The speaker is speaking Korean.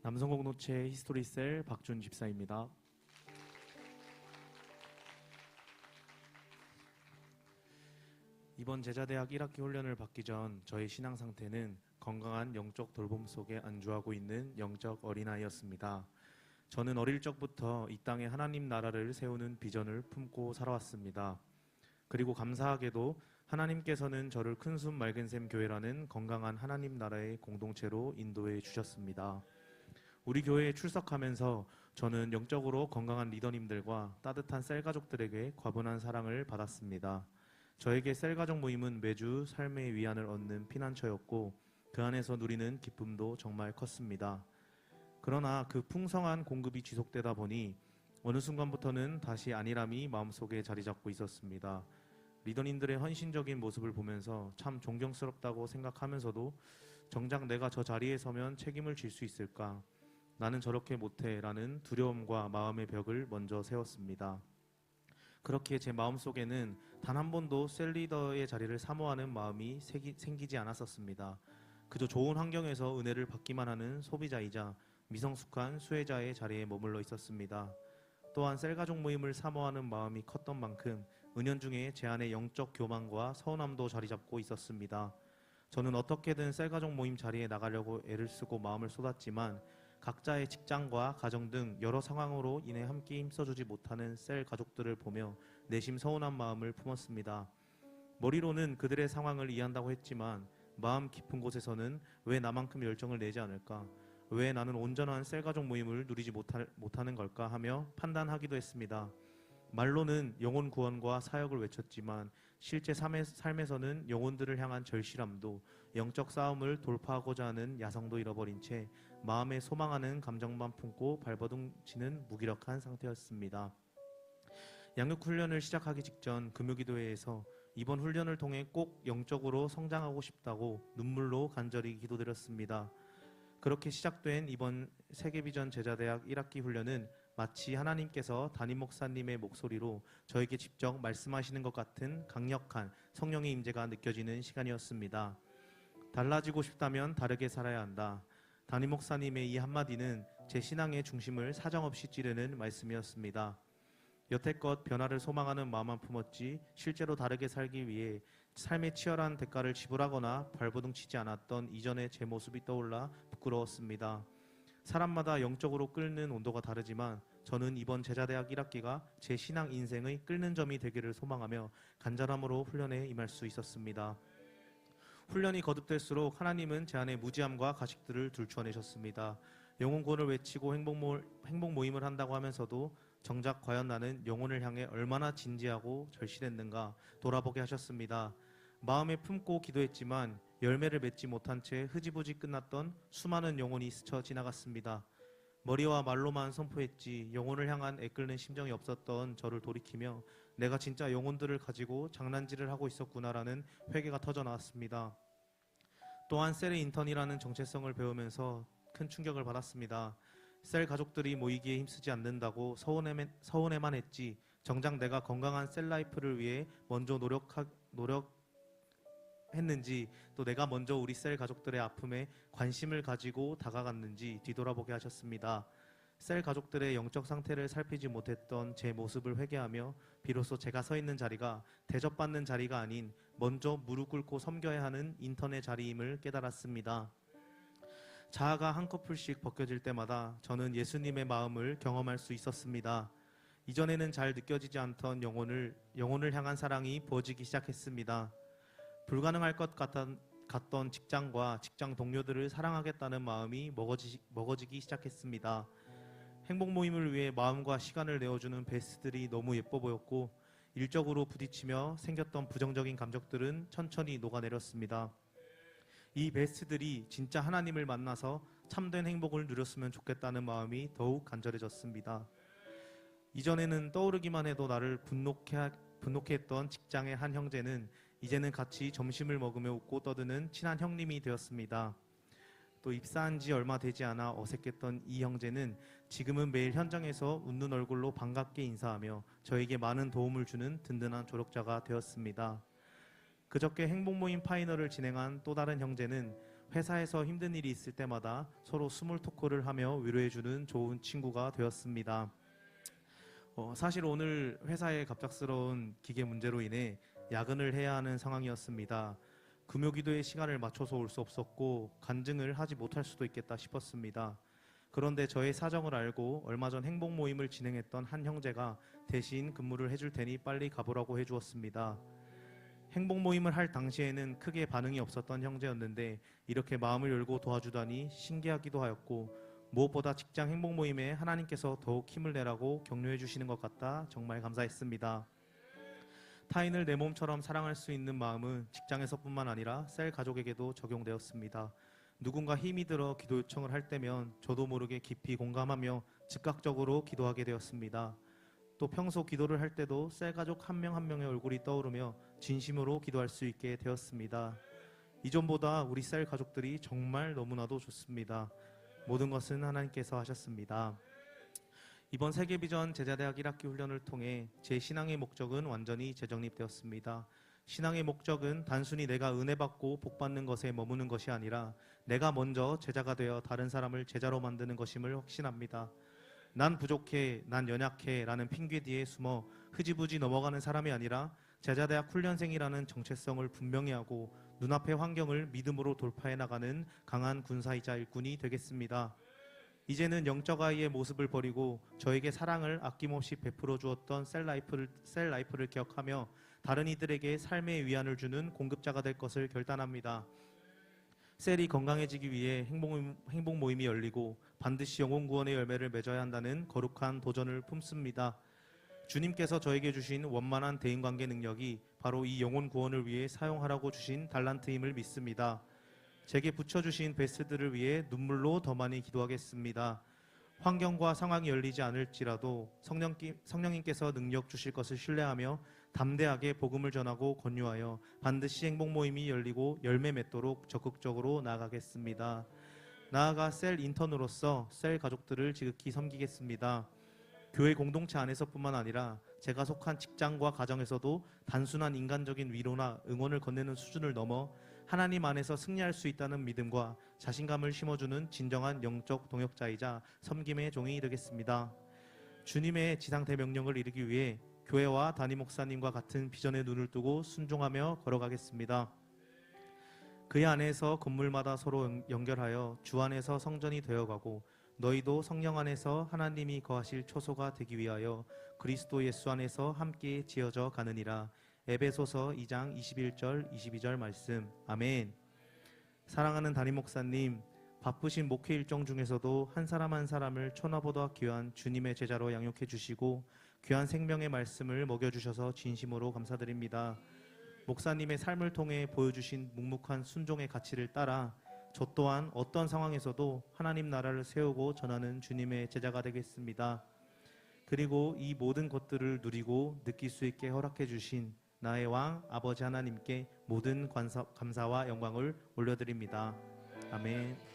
남성공동체 히스토리셀 박준 집사입니다. 이번 제자대학 1학기 훈련을 받기 전 저의 신앙 상태는 건강한 영적 돌봄 속에 안주하고 있는 영적 어린아이였습니다. 저는 어릴 적부터 이 땅에 하나님 나라를 세우는 비전을 품고 살아왔습니다. 그리고 감사하게도 하나님께서는 저를 큰숨 맑은샘 교회라는 건강한 하나님 나라의 공동체로 인도해 주셨습니다. 우리 교회에 출석하면서 저는 영적으로 건강한 리더님들과 따뜻한 셀 가족들에게 과분한 사랑을 받았습니다. 저에게 셀 가족 모임은 매주 삶의 위안을 얻는 피난처였고 그 안에서 누리는 기쁨도 정말 컸습니다. 그러나 그 풍성한 공급이 지속되다 보니 어느 순간부터는 다시 안일함이 마음속에 자리 잡고 있었습니다. 리더님들의 헌신적인 모습을 보면서 참 존경스럽다고 생각하면서도 정작 내가 저 자리에 서면 책임을 질 수 있을까? 나는 저렇게 못해 라는 두려움과 마음의 벽을 먼저 세웠습니다. 그렇게 제 마음속에는 단 한 번도 셀리더의 자리를 사모하는 마음이 생기지 않았었습니다. 그저 좋은 환경에서 은혜를 받기만 하는 소비자이자 미성숙한 수혜자의 자리에 머물러 있었습니다. 또한 셀가족 모임을 사모하는 마음이 컸던 만큼 은연중에 제 안에 영적 교만과 서운함도 자리 잡고 있었습니다. 저는 어떻게든 셀가족 모임 자리에 나가려고 애를 쓰고 마음을 쏟았지만 각자의 직장과 가정 등 여러 상황으로 인해 함께 힘써주지 못하는 셀 가족들을 보며 내심 서운한 마음을 품었습니다. 머리로는 그들의 상황을 이해한다고 했지만 마음 깊은 곳에서는 왜 나만큼 열정을 내지 않을까? 왜 나는 온전한 셀 가족 모임을 누리지 못하는 걸까 하며 판단하기도 했습니다. 말로는 영혼 구원과 사역을 외쳤지만 실제 삶에서는 영혼들을 향한 절실함도 영적 싸움을 돌파하고자 하는 야성도 잃어버린 채 마음에 소망하는 감정만 품고 발버둥치는 무기력한 상태였습니다. 양육훈련을 시작하기 직전 금요기도회에서 이번 훈련을 통해 꼭 영적으로 성장하고 싶다고 눈물로 간절히 기도드렸습니다. 그렇게 시작된 이번 세계비전 제자대학 1학기 훈련은 마치 하나님께서 담임 목사님의 목소리로 저에게 직접 말씀하시는 것 같은 강력한 성령의 임재가 느껴지는 시간이었습니다. 달라지고 싶다면 다르게 살아야 한다. 담임 목사님의 이 한마디는 제 신앙의 중심을 사정없이 찌르는 말씀이었습니다. 여태껏 변화를 소망하는 마음만 품었지 실제로 다르게 살기 위해 삶의 치열한 대가를 지불하거나 발버둥치지 않았던 이전의 제 모습이 떠올라 부끄러웠습니다. 사람마다 영적으로 끓는 온도가 다르지만 저는 이번 제자대학 1학기가 제 신앙 인생의 끓는 점이 되기를 소망하며 간절함으로 훈련에 임할 수 있었습니다. 훈련이 거듭될수록 하나님은 제 안에 무지함과 가식들을 들추어내셨습니다. 영혼 구원을 외치고 행복 모임을 한다고 하면서도 정작 과연 나는 영혼을 향해 얼마나 진지하고 절실했는가 돌아보게 하셨습니다. 마음에 품고 기도했지만 열매를 맺지 못한 채 흐지부지 끝났던 수많은 영혼이 스쳐 지나갔습니다. 머리와 말로만 선포했지 영혼을 향한 애끓는 심정이 없었던 저를 돌이키며 내가 진짜 영혼들을 가지고 장난질을 하고 있었구나라는 회개가 터져 나왔습니다. 또한 셀의 인턴이라는 정체성을 배우면서 큰 충격을 받았습니다. 셀 가족들이 모이기에 힘쓰지 않는다고 서운해만 했지 정작 내가 건강한 셀 라이프를 위해 먼저 노력했는지 또 내가 먼저 우리 셀 가족들의 아픔에 관심을 가지고 다가갔는지 뒤돌아보게 하셨습니다. 셀 가족들의 영적 상태를 살피지 못했던 제 모습을 회개하며 비로소 제가 서 있는 자리가 대접받는 자리가 아닌 먼저 무릎 꿇고 섬겨야 하는 인턴의 자리임을 깨달았습니다. 자아가 한꺼풀씩 벗겨질 때마다 저는 예수님의 마음을 경험할 수 있었습니다. 이전에는 잘 느껴지지 않던 영혼을 향한 사랑이 부어지기 시작했습니다. 불가능할 것 같던 직장과 직장 동료들을 사랑하겠다는 마음이 먹어지기 시작했습니다. 행복 모임을 위해 마음과 시간을 내어주는 베스트들이 너무 예뻐 보였고 일적으로 부딪히며 생겼던 부정적인 감정들은 천천히 녹아내렸습니다. 이 베스트들이 진짜 하나님을 만나서 참된 행복을 누렸으면 좋겠다는 마음이 더욱 간절해졌습니다. 이전에는 떠오르기만 해도 나를 분노케 했던 직장의 한 형제는 이제는 같이 점심을 먹으며 웃고 떠드는 친한 형님이 되었습니다. 또 입사한 지 얼마 되지 않아 어색했던 이 형제는 지금은 매일 현장에서 웃는 얼굴로 반갑게 인사하며 저에게 많은 도움을 주는 든든한 조력자가 되었습니다. 그저께 행복모임 파이널을 진행한 또 다른 형제는 회사에서 힘든 일이 있을 때마다 서로 스몰 토크를 하며 위로해주는 좋은 친구가 되었습니다. 사실 오늘 회사의 갑작스러운 기계 문제로 인해 야근을 해야 하는 상황이었습니다. 금요기도에 시간을 맞춰서 올 수 없었고 간증을 하지 못할 수도 있겠다 싶었습니다. 그런데 저의 사정을 알고 얼마 전 행복 모임을 진행했던 한 형제가 대신 근무를 해줄 테니 빨리 가보라고 해주었습니다. 행복 모임을 할 당시에는 크게 반응이 없었던 형제였는데 이렇게 마음을 열고 도와주다니 신기하기도 하였고 무엇보다 직장 행복 모임에 하나님께서 더욱 힘을 내라고 격려해 주시는 것 같아 정말 감사했습니다. 타인을 내 몸처럼 사랑할 수 있는 마음은 직장에서뿐만 아니라 셀 가족에게도 적용되었습니다. 누군가 힘이 들어 기도 요청을 할 때면 저도 모르게 깊이 공감하며 즉각적으로 기도하게 되었습니다. 또 평소 기도를 할 때도 셀 가족 한 명 한 명의 얼굴이 떠오르며 진심으로 기도할 수 있게 되었습니다. 이전보다 우리 셀 가족들이 정말 너무나도 좋습니다. 모든 것은 하나님께서 하셨습니다. 이번 세계비전 제자대학 1학기 훈련을 통해 제 신앙의 목적은 완전히 재정립되었습니다. 신앙의 목적은 단순히 내가 은혜 받고 복 받는 것에 머무는 것이 아니라 내가 먼저 제자가 되어 다른 사람을 제자로 만드는 것임을 확신합니다. 난 부족해, 난 연약해 라는 핑계 뒤에 숨어 흐지부지 넘어가는 사람이 아니라 제자대학 훈련생이라는 정체성을 분명히 하고 눈앞의 환경을 믿음으로 돌파해 나가는 강한 군사이자 일꾼이 되겠습니다. 이제는 영적 아이의 모습을 버리고 저에게 사랑을 아낌없이 베풀어 주었던 셀 라이프를 기억하며 다른 이들에게 삶의 위안을 주는 공급자가 될 것을 결단합니다. 셀이 건강해지기 위해 행복 모임이 열리고 반드시 영혼 구원의 열매를 맺어야 한다는 거룩한 도전을 품습니다. 주님께서 저에게 주신 원만한 대인관계 능력이 바로 이 영혼 구원을 위해 사용하라고 주신 달란트임을 믿습니다. 제게 붙여주신 베스트들을 위해 눈물로 더 많이 기도하겠습니다. 환경과 상황이 열리지 않을지라도 성령님께서 능력 주실 것을 신뢰하며 담대하게 복음을 전하고 권유하여 반드시 행복 모임이 열리고 열매 맺도록 적극적으로 나아가겠습니다. 나아가 셀 인턴으로서 셀 가족들을 지극히 섬기겠습니다. 교회 공동체 안에서뿐만 아니라 제가 속한 직장과 가정에서도 단순한 인간적인 위로나 응원을 건네는 수준을 넘어 하나님 안에서 승리할 수 있다는 믿음과 자신감을 심어주는 진정한 영적 동역자이자 섬김의 종이 되겠습니다. 주님의 지상 대명령을 이루기 위해 교회와 담임 목사님과 같은 비전에 눈을 뜨고 순종하며 걸어가겠습니다. 그의 안에서 건물마다 서로 연결하여 주 안에서 성전이 되어가고 너희도 성령 안에서 하나님이 거하실 초소가 되기 위하여 그리스도 예수 안에서 함께 지어져 가느니라. 에베소서 2장 21절 22절 말씀. 아멘. 사랑하는 담임 목사님, 바쁘신 목회 일정 중에서도 한 사람 한 사람을 천하보다 귀한 주님의 제자로 양육해 주시고 귀한 생명의 말씀을 먹여주셔서 진심으로 감사드립니다. 목사님의 삶을 통해 보여주신 묵묵한 순종의 가치를 따라 저 또한 어떤 상황에서도 하나님 나라를 세우고 전하는 주님의 제자가 되겠습니다. 그리고 이 모든 것들을 누리고 느낄 수 있게 허락해 주신 나의 왕 아버지 하나님께 모든 감사와 영광을 올려드립니다. 아멘.